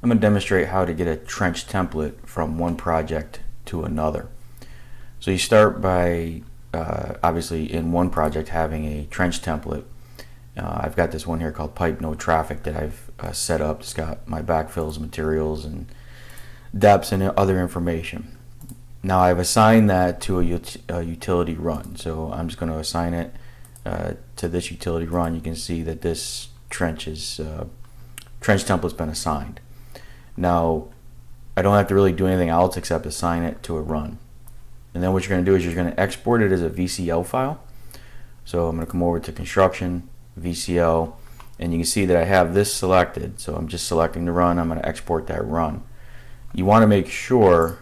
I'm going to demonstrate how to get a trench template from one project to another. So you start by obviously in one project having a trench template. I've got this one here called pipe no traffic that I've set up. It's got my backfills, materials, and depths and other information. Now I've assigned that to a utility run, so I'm just going to assign it to this utility run. You can see that this trench template's been assigned. Now I don't have to really do anything else except assign it to a run. And then what you're going to do is you're going to export it as a VCL file. So I'm going to come over to construction, VCL, and you can see that I have this selected. So I'm just selecting the run. I'm going to export that run. You want to make sure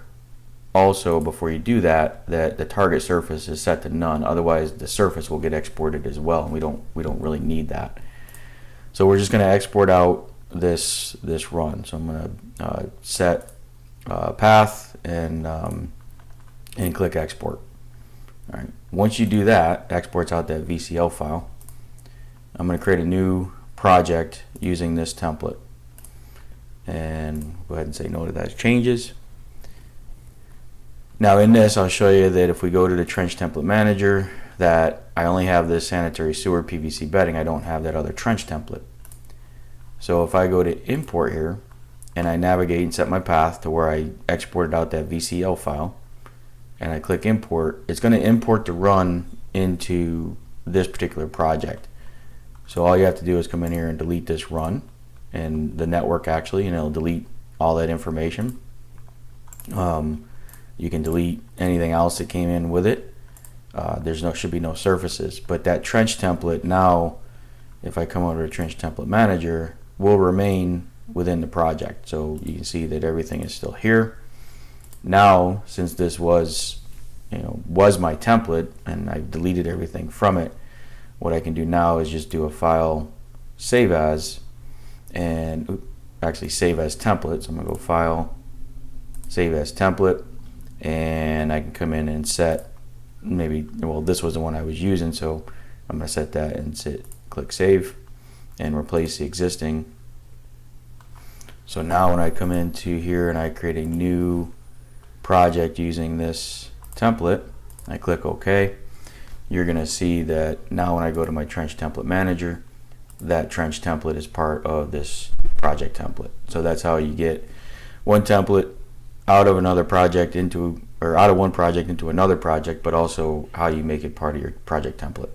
also before you do that the target surface is set to none. Otherwise the surface will get exported as well, and we don't really need that. So we're just going to export out this run. So I'm going to set path and click export. All right. Once you do that, it exports out that VCL file. I'm going to create a new project using this template, and go ahead and say no to those changes. Now in this, I'll show you that if we go to the trench template manager, that I only have this sanitary sewer PVC bedding. I don't have that other trench template. So if I go to import here and I navigate and set my path to where I exported out that VCL file, and I click import, it's going to import the run into this particular project. So all you have to do is come in here and delete this run and the network actually, and it'll delete all that information. You can delete anything else that came in with it. Should be no surfaces, but that trench template now, if I come over to trench template manager, will remain within the project. So you can see that everything is still here. Now, since this was my template and I've deleted everything from it, what I can do now is just do a file save as, and actually save as template. So I'm going to go file save as template, and I can come in and set this was the one I was using, so I'm going to set that and click save and replace the existing. So now when I come into here and I create a new project using this template, I click OK, you're going to see that now when I go to my trench template manager, that trench template is part of this project template. So that's how you get one template out of another project out of one project into another project, but also how you make it part of your project template.